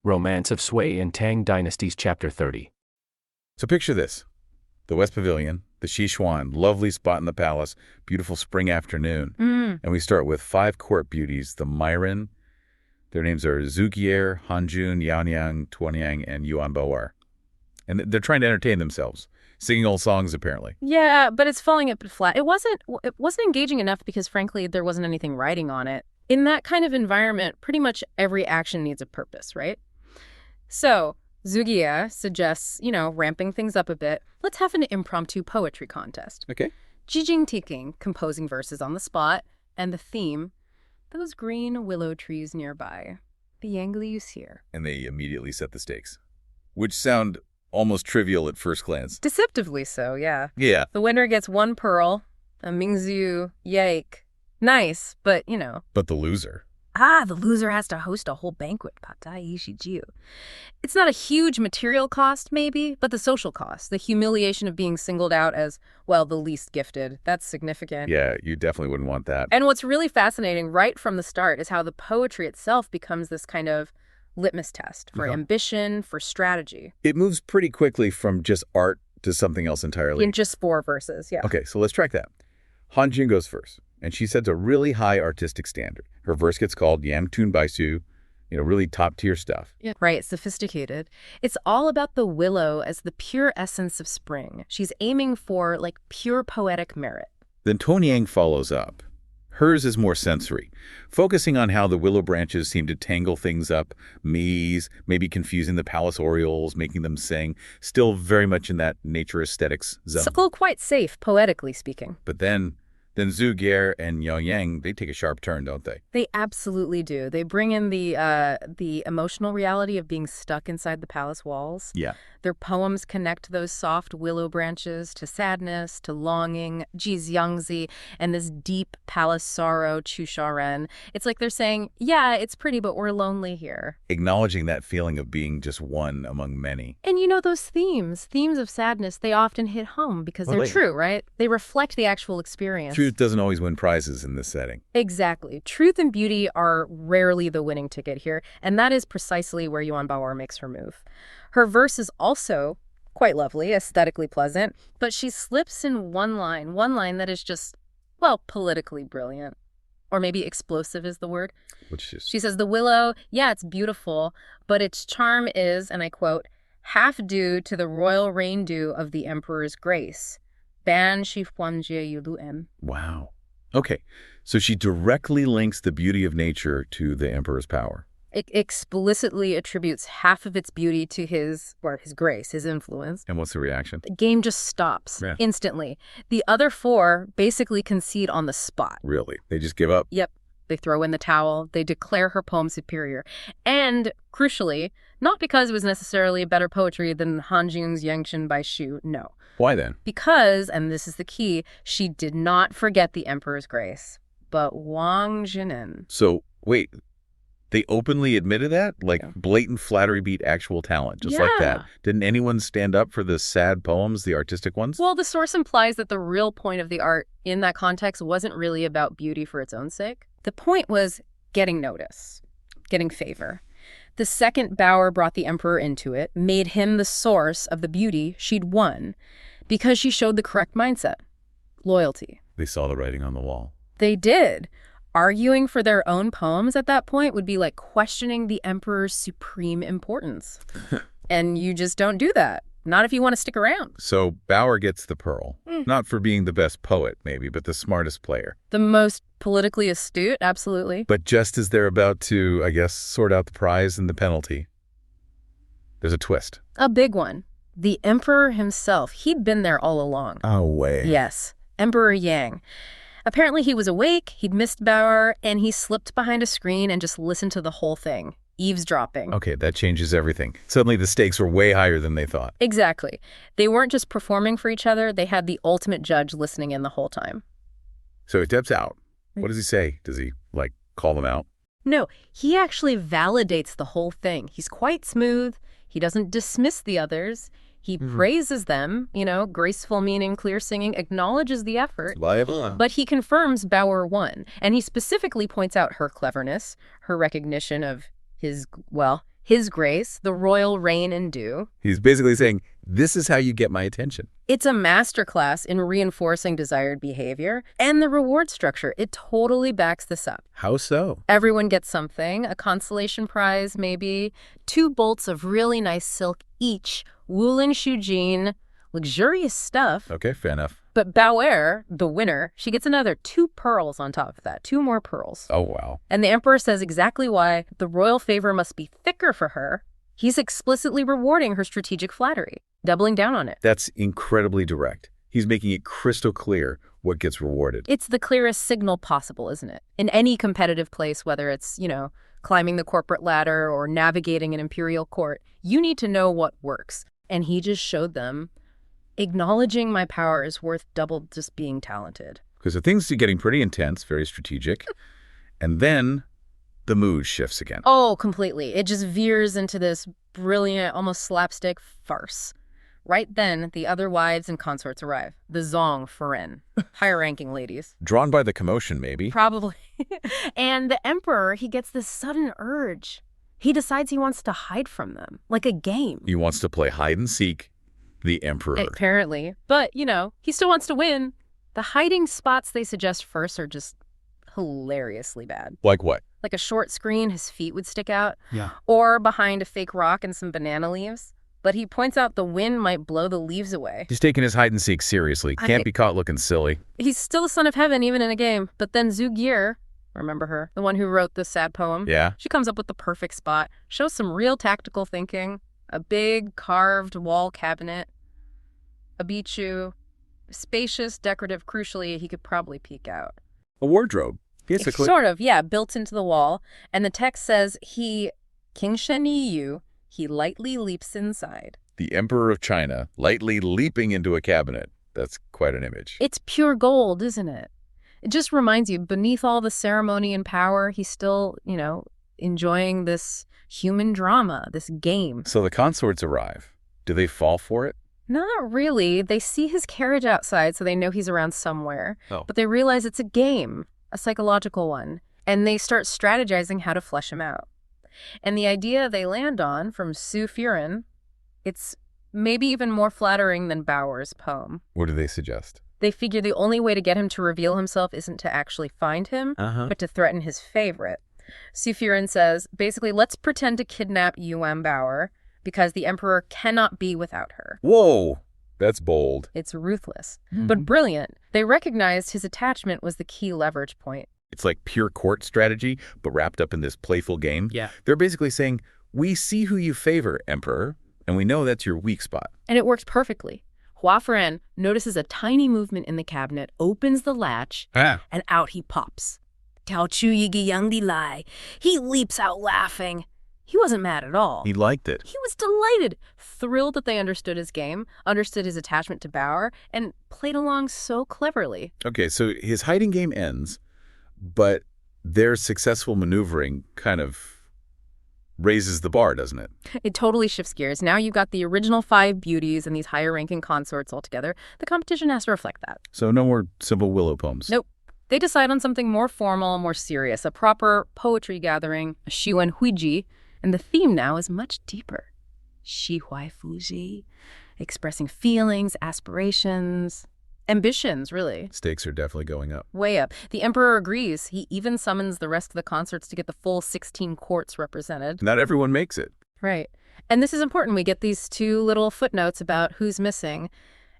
Romance of Sui and Tang Dynasties Chapter 30. So picture this. The West Pavilion, the Sichuan, lovely spot in the palace, beautiful spring afternoon. And we start with 5 court beauties, the Myron. Their names are Zugier, Hanjun, Yaonyang, Tuanyang, and Yuan Bao'er. And they're trying to entertain themselves, singing old songs apparently. Yeah, but it's falling a bit flat. It wasn't engaging enough because, frankly, there wasn't anything writing on it. In that kind of environment, pretty much every action needs a purpose, right? So Zugier suggests, ramping things up a bit. Let's have an impromptu poetry contest. Okay. Jijing Tiking, composing verses on the spot, and the theme, those green willow trees nearby, the Yangli you hear. And they immediately set the stakes, which sound almost trivial at first glance. Deceptively so, yeah. Yeah. The winner gets 1 pearl, a Mingzhu yake. Nice, but, But the loser. the loser has to host a whole banquet. Patai Ishiju. It's not a huge material cost, maybe, but the social cost, the humiliation of being singled out as, well, the least gifted, that's significant. Yeah, you definitely wouldn't want that. And what's really fascinating right from the start is how the poetry itself becomes this kind of litmus test for ambition, for strategy. It moves pretty quickly from just art to something else entirely. In just 4 verses, yeah. Okay, so let's track that. Hanjun goes first, and she sets a really high artistic standard. Her verse gets called Yam Tun Baisu, really top-tier stuff. Yeah. Right, sophisticated. It's all about the willow as the pure essence of spring. She's aiming for, pure poetic merit. Then Tuanyang follows up. Hers is more sensory, focusing on how the willow branches seem to tangle things up, maybe confusing the palace orioles, making them sing, still very much in that nature aesthetics zone. Still quite safe, poetically speaking. But then Zugier and Yaonyang, they take a sharp turn, don't they? They absolutely do. They bring in the emotional reality of being stuck inside the palace walls. Yeah. Their poems connect those soft willow branches to sadness, to longing, Jijiangzi, and this deep palace sorrow, Chusharen. It's like they're saying, yeah, it's pretty, but we're lonely here. Acknowledging that feeling of being just one among many. And those themes of sadness, they often hit home because they're true, right? They reflect the actual experience. Truth doesn't always win prizes in this setting. Exactly. Truth and beauty are rarely the winning ticket here, and that is precisely where Yuan Bao'er makes her move. Her verse is also quite lovely, aesthetically pleasant, but she slips in one line that is just, politically brilliant. Or maybe explosive is the word. Which is... She says, the willow, yeah, it's beautiful, but its charm is, and I quote, half due to the royal rain dew of the emperor's grace. Ban shi huanjie yuluem. Wow. Okay, so she directly links the beauty of nature to the emperor's power. It explicitly attributes half of its beauty to his grace, his influence. And what's the reaction? The game just stops instantly. The other 4 basically concede on the spot. Really? They just give up? Yep. They throw in the towel. They declare her poem superior. And, crucially, not because it was necessarily better poetry than Hanjun's Yangshan by Shu, no. Why then? Because, and this is the key, she did not forget the emperor's grace, but Wang Zhinin. So, wait, they openly admitted that? Blatant flattery beat actual talent, just like that. Didn't anyone stand up for the sad poems, the artistic ones? Well, the source implies that the real point of the art in that context wasn't really about beauty for its own sake. The point was getting notice, getting favor. The second Bao'er brought the emperor into it, made him the source of the beauty she'd won, because she showed the correct mindset, loyalty. They saw the writing on the wall. They did. Arguing for their own poems at that point would be like questioning the emperor's supreme importance. And you just don't do that. Not if you want to stick around. So Bao'er gets the pearl. Not for being the best poet, maybe, but the smartest player. The most politically astute, absolutely. But just as they're about to, I guess, sort out the prize and the penalty, there's a twist. A big one. The emperor himself, he'd been there all along. Oh, way. Yes, Emperor Yang. Apparently he was awake, he'd missed Bao'er, and he slipped behind a screen and just listened to the whole thing. Eavesdropping. Okay, that changes everything. Suddenly the stakes were way higher than they thought. Exactly. They weren't just performing for each other, they had the ultimate judge listening in the whole time. So he steps out. What does he say? Does he, call them out? No, he actually validates the whole thing. He's quite smooth. He doesn't dismiss the others. He praises them, graceful meaning, clear singing, acknowledges the effort. But he confirms Bao'er won. And he specifically points out her cleverness, her recognition of his His Grace, the royal rain and dew. He's basically saying, this is how you get my attention. It's a masterclass in reinforcing desired behavior, and the reward structure, it totally backs this up. How so? Everyone gets something, a consolation prize maybe, 2 bolts of really nice silk each, Wulin Shujin, luxurious stuff. Okay, fair enough. But Bauer, the winner, she gets another 2 pearls on top of that, 2 more pearls. Oh, wow. And the emperor says exactly why the royal favor must be thicker for her. He's explicitly rewarding her strategic flattery, doubling down on it. That's incredibly direct. He's making it crystal clear what gets rewarded. It's the clearest signal possible, isn't it? In any competitive place, whether it's, climbing the corporate ladder or navigating an imperial court, you need to know what works. And he just showed them, acknowledging my power is worth double just being talented. Because the things are getting pretty intense, very strategic. And then the mood shifts again. Oh, completely. It just veers into this brilliant, almost slapstick farce. Right then, the other wives and consorts arrive. The Zong Feren, higher-ranking ladies. Drawn by the commotion, maybe. Probably. And the emperor, he gets this sudden urge. He decides he wants to hide from them, like a game. He wants to play hide and seek, the emperor. Apparently. But, he still wants to win. The hiding spots they suggest first are just hilariously bad. Like what? Like a short screen, his feet would stick out. Yeah. Or behind a fake rock and some banana leaves. But he points out the wind might blow the leaves away. He's taking his hide and seek seriously. Can't be caught looking silly. He's still the son of heaven, even in a game. But then Zhu Gear, remember her, the one who wrote the sad poem? Yeah. She comes up with the perfect spot, shows some real tactical thinking, a big carved wall cabinet, a bichu, spacious, decorative, crucially, he could probably peek out. A wardrobe. Basically. Sort of, yeah, built into the wall. And the text says King Sheni Yu, he lightly leaps inside. The Emperor of China lightly leaping into a cabinet. That's quite an image. It's pure gold, isn't it? It just reminds you, beneath all the ceremony and power, he's still, enjoying this human drama, this game. So the consorts arrive. Do they fall for it? Not really. They see his carriage outside, so they know he's around somewhere. Oh. But they realize it's a game, a psychological one, and they start strategizing how to flesh him out. And the idea they land on from Su Furen, it's maybe even more flattering than Bauer's poem. What do they suggest? They figure the only way to get him to reveal himself isn't to actually find him, but to threaten his favorite. Su Furen says, basically, let's pretend to kidnap Yuan Bauer because the emperor cannot be without her. Whoa, that's bold. It's ruthless, but brilliant. They recognized his attachment was the key leverage point. It's like pure court strategy, but wrapped up in this playful game. Yeah. They're basically saying, we see who you favor, Emperor, and we know that's your weak spot. And it works perfectly. Hua Furen notices a tiny movement in the cabinet, opens the latch, and out he pops. Tao Chu Yigi Yang Di Lai. He leaps out laughing. He wasn't mad at all. He liked it. He was delighted, thrilled that they understood his game, understood his attachment to Bauer, and played along so cleverly. Okay, so his hiding game ends, but their successful maneuvering kind of raises the bar, doesn't it? It totally shifts gears. Now you've got the original 5 beauties and these higher-ranking consorts all together. The competition has to reflect that. So no more simple willow poems. Nope. They decide on something more formal, more serious, a proper poetry gathering, a Xiwen Huiji, and the theme now is much deeper. Xi Huai Fuji, expressing feelings, aspirations, ambitions, really. Stakes are definitely going up. Way up. The emperor agrees. He even summons the rest of the consorts to get the full 16 courts represented. Not everyone makes it. Right. And this is important. We get these 2 little footnotes about who's missing,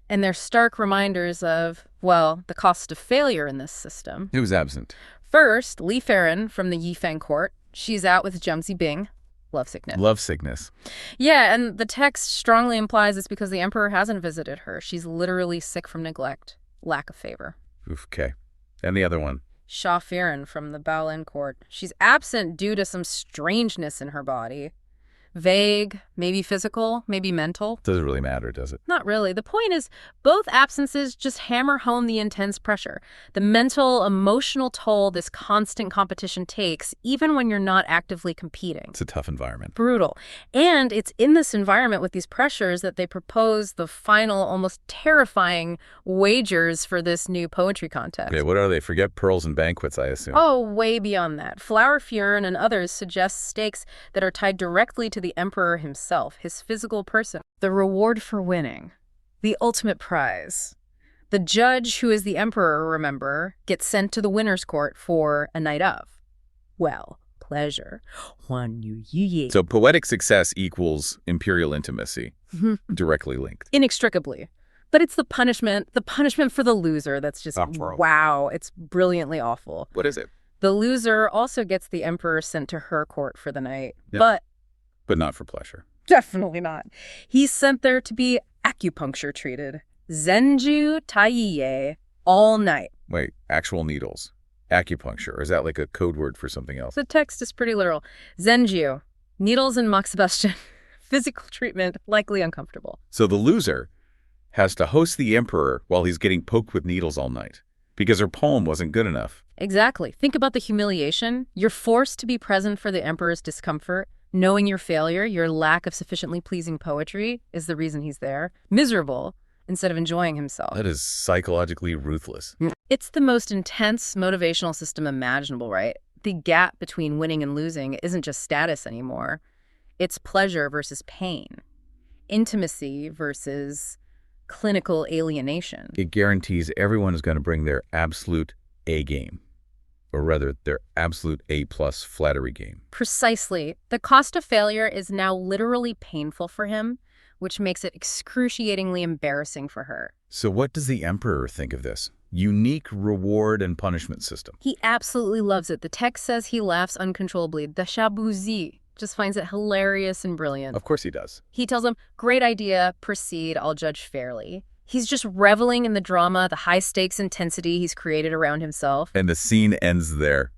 and they're stark reminders of, well, the cost of failure in this system. Who's absent? First, Li Feren from the Yifeng court. She's out with Jiang Zibing. Lovesickness. Lovesickness. Yeah, and the text strongly implies it's because the emperor hasn't visited her. She's literally sick from neglect, lack of favor. Okay. And the other one? Sha Firen from the Baolin court. She's absent due to some strangeness in her body. Vague, maybe physical, maybe mental. Doesn't really matter, does it? Not really. The point is, both absences just hammer home the intense pressure, the mental, emotional toll this constant competition takes, even when you're not actively competing. It's a tough environment. Brutal. And it's in this environment with these pressures that they propose the final, almost terrifying wagers for this new poetry contest. Okay, what are they? Forget pearls and banquets, I assume. Oh, way beyond that. Flower Furen and others suggest stakes that are tied directly to the emperor himself, his physical person. The reward for winning. The ultimate prize. The judge, who is the emperor, remember, gets sent to the winner's court for a night of. Well, pleasure. So poetic success equals imperial intimacy, directly linked. Inextricably. But it's the punishment for the loser that's just, wow, it's brilliantly awful. What is it? The loser also gets the emperor sent to her court for the night, But not for pleasure. definitely not. He's sent there to be acupuncture treated. Zenju Taiye, all night. Wait, actual needles. Acupuncture, or is that like a code word for something else? The text is pretty literal. Zenju, needles and moxibustion. Physical treatment, likely uncomfortable. So the loser has to host the emperor while he's getting poked with needles all night because her poem wasn't good enough. Exactly. Think about the humiliation. You're forced to be present for the emperor's discomfort, knowing your failure, your lack of sufficiently pleasing poetry is the reason he's there. Miserable instead of enjoying himself. That is psychologically ruthless. It's the most intense motivational system imaginable, right? The gap between winning and losing isn't just status anymore. It's pleasure versus pain, intimacy versus clinical alienation. It guarantees everyone is going to bring their absolute A game, or rather their absolute A+ flattery game. Precisely. The cost of failure is now literally painful for him, which makes it excruciatingly embarrassing for her. So what does the emperor think of this unique reward and punishment system? He absolutely loves it. The text says he laughs uncontrollably. The Shabuzi just finds it hilarious and brilliant. Of course he does. He tells him, great idea, proceed, I'll judge fairly. He's just reveling in the drama, the high-stakes intensity he's created around himself. And the scene ends there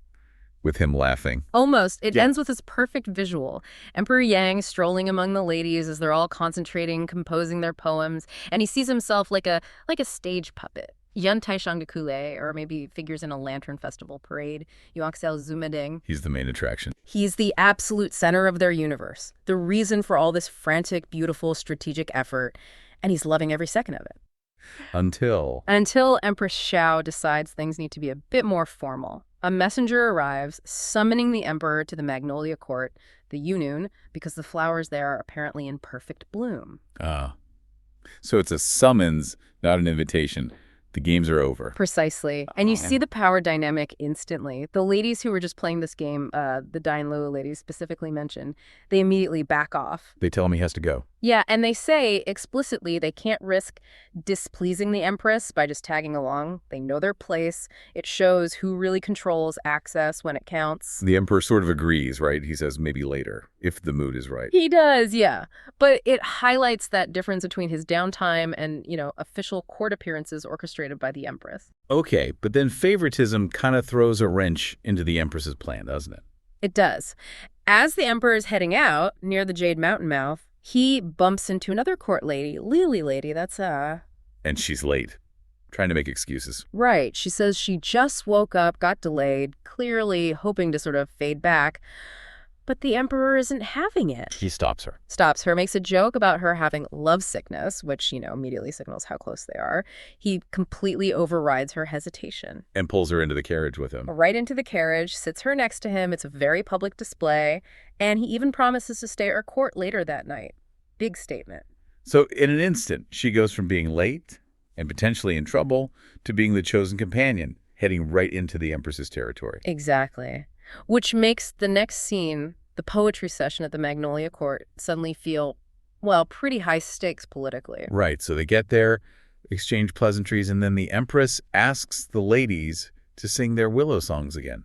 with him laughing. Almost. It ends with this perfect visual. Emperor Yang strolling among the ladies as they're all concentrating, composing their poems, and he sees himself like a stage puppet. Yan Taishang de Kule, or maybe figures in a lantern festival parade. Yuaxiao Zumading. He's the main attraction. He's the absolute center of their universe, the reason for all this frantic, beautiful, strategic effort, and he's loving every second of it. Until Empress Xiao decides things need to be a bit more formal. A messenger arrives, summoning the emperor to the Magnolia Court, the Yunun, because the flowers there are apparently in perfect bloom. So it's a summons, not an invitation. The games are over. Precisely. And you see the power dynamic instantly. The ladies who were just playing this game, the Dainluo ladies specifically mentioned, they immediately back off. They tell him he has to go. Yeah, and they say explicitly they can't risk displeasing the Empress by just tagging along. They know their place. It shows who really controls access when it counts. The emperor sort of agrees, right? He says maybe later, if the mood is right. He does, yeah. But it highlights that difference between his downtime and, official court appearances orchestrated by the Empress. Okay, but then favoritism kind of throws a wrench into the Empress's plan, doesn't it? It does. As the Emperor is heading out near the Jade Mountain mouth, he bumps into another court lady, Lily Lady, And she's late, trying to make excuses. Right. She says she just woke up, got delayed, clearly hoping to sort of fade back. But the Emperor isn't having it. He stops her. Stops her, makes a joke about her having love sickness, which, immediately signals how close they are. He completely overrides her hesitation. And pulls her into the carriage with him. Right into the carriage, sits her next to him. It's a very public display. And he even promises to stay at her court later that night. Big statement. So in an instant, she goes from being late and potentially in trouble to being the chosen companion, heading right into the Empress's territory. Exactly. Which makes the next scene, the poetry session at the Magnolia Court, suddenly feel, pretty high stakes politically. Right. So they get there, exchange pleasantries, and then the Empress asks the ladies to sing their willow songs again,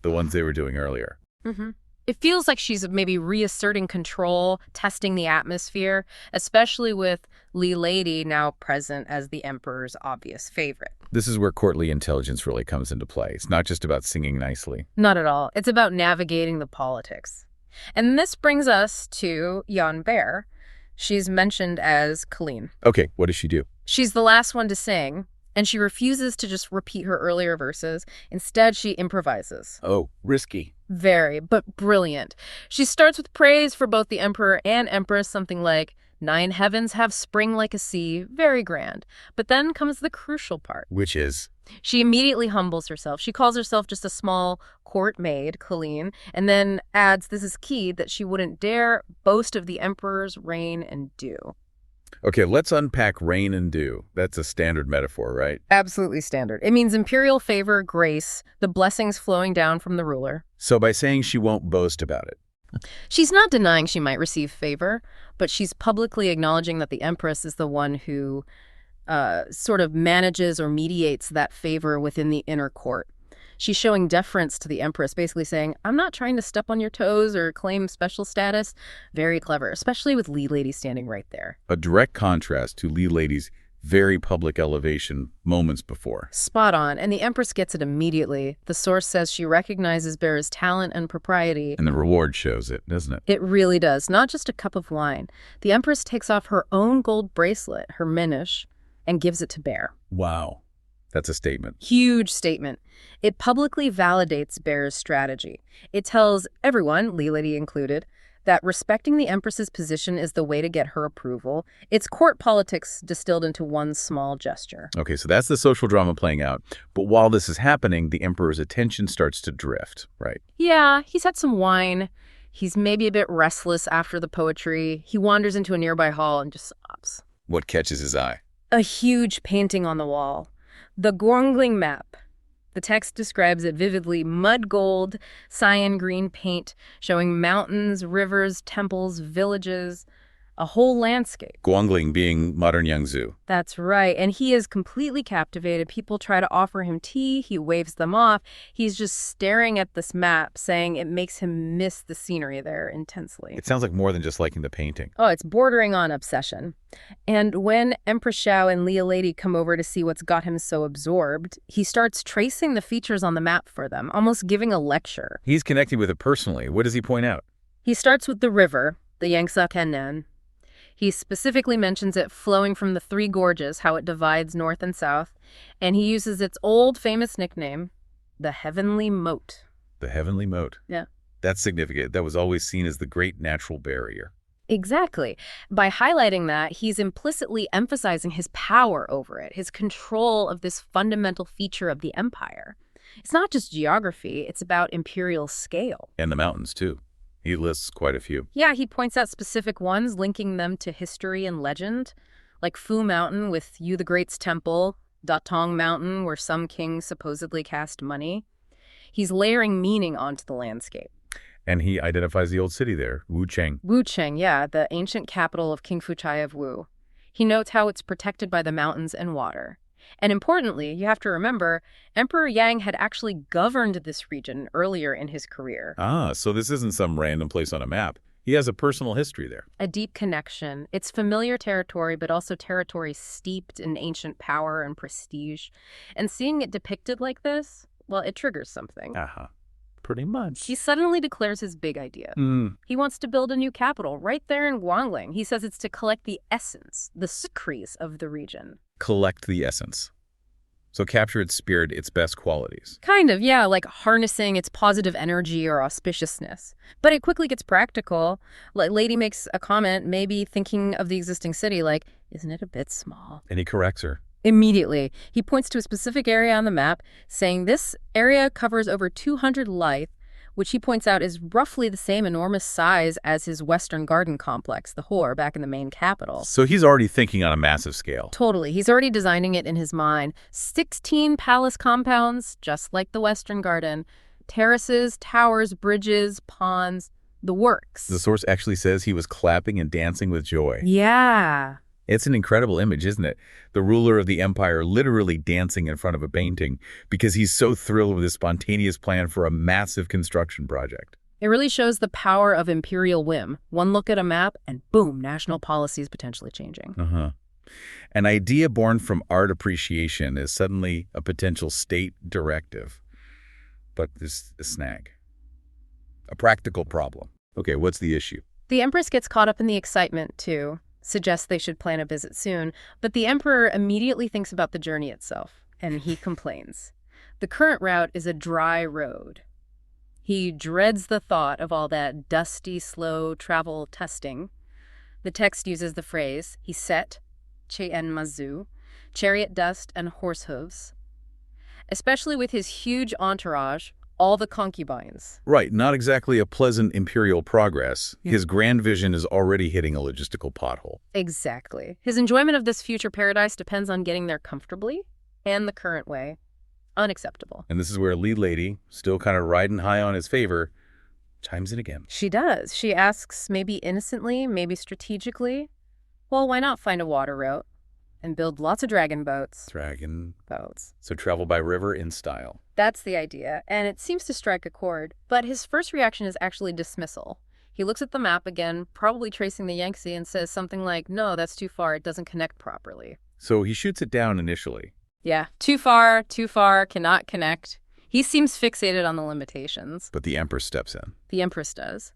the ones they were doing earlier. Mm-hmm. It feels like she's maybe reasserting control, testing the atmosphere, especially with Li Lady now present as the Emperor's obvious favorite. This is where courtly intelligence really comes into play. It's not just about singing nicely. Not at all. It's about navigating the politics. And this brings us to Yan Bear. She's mentioned as Colleen. Okay, what does she do? She's the last one to sing, and she refuses to just repeat her earlier verses. Instead, she improvises. Oh, risky. Very, but brilliant. She starts with praise for both the emperor and empress, something like, 9 heavens have spring like a sea, very grand. But then comes the crucial part. Which is? She immediately humbles herself. She calls herself just a small court maid, Colleen, and then adds, this is key, that she wouldn't dare boast of the emperor's reign and dew. Okay, let's unpack reign and dew. That's a standard metaphor, right? Absolutely standard. It means imperial favor, grace, the blessings flowing down from the ruler. So by saying she won't boast about it. She's not denying she might receive favor, but she's publicly acknowledging that the empress is the one who sort of manages or mediates that favor within the inner court. She's showing deference to the empress, basically saying, I'm not trying to step on your toes or claim special status. Very clever, especially with Lee Lady standing right there. A direct contrast to Lee Lady's very public elevation moments before. Spot on, and the empress gets it immediately. The source says she recognizes Bear's talent and propriety. And the reward shows it, doesn't it? It really does, not just a cup of wine. The empress takes off her own gold bracelet, her minish, and gives it to Bear. Wow. That's a statement. Huge statement. It publicly validates Bear's strategy. It tells everyone, Lee Lady included, that respecting the empress's position is the way to get her approval. It's court politics distilled into one small gesture. Okay, so that's the social drama playing out. But while this is happening, the emperor's attention starts to drift, right? Yeah, he's had some wine. He's maybe a bit restless after the poetry. He wanders into a nearby hall and just stops. What catches his eye? A huge painting on the wall. The Guangling map. The text describes it vividly, mud gold, cyan green paint, showing mountains, rivers, temples, villages, a whole landscape. Guangling being modern Yangzhou. That's right, and he is completely captivated. People try to offer him tea, he waves them off. He's just staring at this map, saying it makes him miss the scenery there intensely. It sounds like more than just liking the painting. Oh, it's bordering on obsession. And when Empress Xiao and Leah Lady come over to see what's got him so absorbed, he starts tracing the features on the map for them, almost giving a lecture. He's connecting with it personally. What does he point out? He starts with the river, the Yangtze Canyon. He specifically mentions it flowing from the 3 gorges, how it divides north and south, and he uses its old famous nickname, the Heavenly Moat. The Heavenly Moat. Yeah. That's significant. That was always seen as the great natural barrier. Exactly. By highlighting that, he's implicitly emphasizing his power over it, his control of this fundamental feature of the empire. It's not just geography, it's about imperial scale. And the mountains, too. He lists quite a few. Yeah, he points out specific ones, linking them to history and legend, like Fu Mountain with Yu the Great's temple, Datong Mountain, where some king supposedly cast money. He's layering meaning onto the landscape. And he identifies the old city there, Wucheng. Wucheng, yeah, the ancient capital of King Fuchai of Wu. He notes how it's protected by the mountains and water. And importantly, you have to remember, Emperor Yang had actually governed this region earlier in his career. Ah, so this isn't some random place on a map. He has a personal history there. A deep connection. It's familiar territory, but also territory steeped in ancient power and prestige. And seeing it depicted like this, well, it triggers something. Uh-huh. Pretty much. He suddenly declares his big idea. He wants to build a new capital right there in Guangling. He says it's to collect the essence, the secrets of the region. Collect the essence. So capture its spirit, its best qualities. Kind of, yeah, like harnessing its positive energy or auspiciousness. But it quickly gets practical. Lady makes a comment, maybe thinking of the existing city, like, isn't it a bit small? And he corrects her. Immediately, he points to a specific area on the map, saying this area covers over 200 lyth, which he points out is roughly the same enormous size as his Western Garden complex, the Hor, back in the main capital. So he's already thinking on a massive scale. Totally. He's already designing it in his mind. 16 palace compounds, just like the Western Garden. Terraces, towers, bridges, ponds, the works. The source actually says he was clapping and dancing with joy. Yeah. It's an incredible image, isn't it? The ruler of the empire literally dancing in front of a painting because he's so thrilled with his spontaneous plan for a massive construction project. It really shows the power of imperial whim. One look at a map and boom, national policy is potentially changing. An idea born from art appreciation is suddenly a potential state directive. But there's a snag. A practical problem. Okay, what's the issue? The Empress gets caught up in the excitement, too, suggests they should plan a visit soon, but the Emperor immediately thinks about the journey itself, and he complains. The current route is a dry road. He dreads the thought of all that dusty, slow travel testing. The text uses the phrase, hiset, che'en mazu, chariot dust and horse hooves. Especially with his huge entourage, all the concubines. Right, not exactly a pleasant imperial progress. His grand vision is already hitting a logistical pothole. Exactly. His enjoyment of this future paradise depends on getting there comfortably and the current way. Unacceptable. And this is where Lee Lady, still kind of riding high on his favor, chimes in again. She does. She asks, maybe innocently, maybe strategically, well, why not find a water route and build lots of dragon boats? Dragon Boats. So travel by river in style. That's the idea, and it seems to strike a chord. But his first reaction is actually dismissal. He looks at the map again, probably tracing the Yangtze, and says something like, no, that's too far, it doesn't connect properly. So he shoots it down initially. Yeah, too far, cannot connect. He seems fixated on the limitations. But the Empress steps in. The Empress does.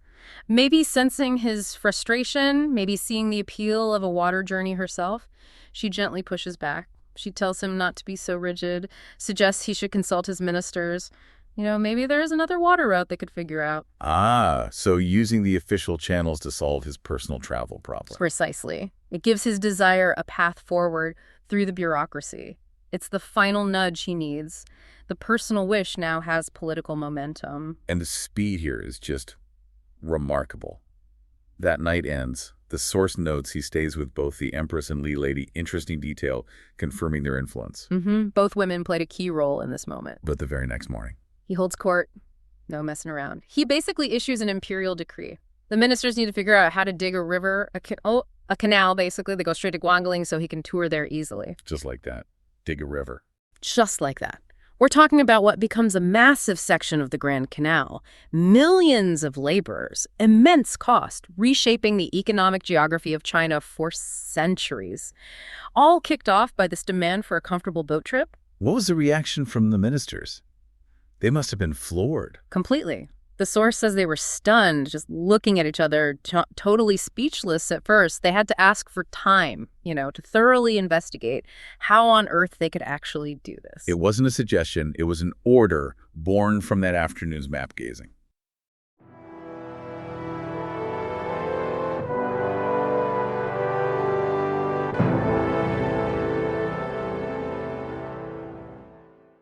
Maybe sensing his frustration, maybe seeing the appeal of a water journey herself, she gently pushes back. She tells him not to be so rigid, suggests he should consult his ministers. You know, maybe there's another water route they could figure out. Ah, so using the official channels to solve his personal travel problem. Precisely. It gives his desire a path forward through the bureaucracy. It's the final nudge he needs. The personal wish now has political momentum. And the speed here is just remarkable. That night ends. The source notes he stays with both the Empress and Lee Lady. Interesting detail, confirming their influence. Both women played a key role in this moment. But the very next morning. He holds court. No messing around. He basically issues an imperial decree. The ministers need to figure out how to dig a river, a canal, basically. They go straight to Guangling so he can tour there easily. Just like that. Dig a river. Just like that. We're talking about what becomes a massive section of the Grand Canal. Millions of laborers, immense cost, reshaping the economic geography of China for centuries. All kicked off by this demand for a comfortable boat trip? What was the reaction from the ministers? They must have been floored. Completely. The source says they were stunned, just looking at each other, totally speechless at first. They had to ask for time, to thoroughly investigate how on earth they could actually do this. It wasn't a suggestion. It was an order born from that afternoon's map gazing.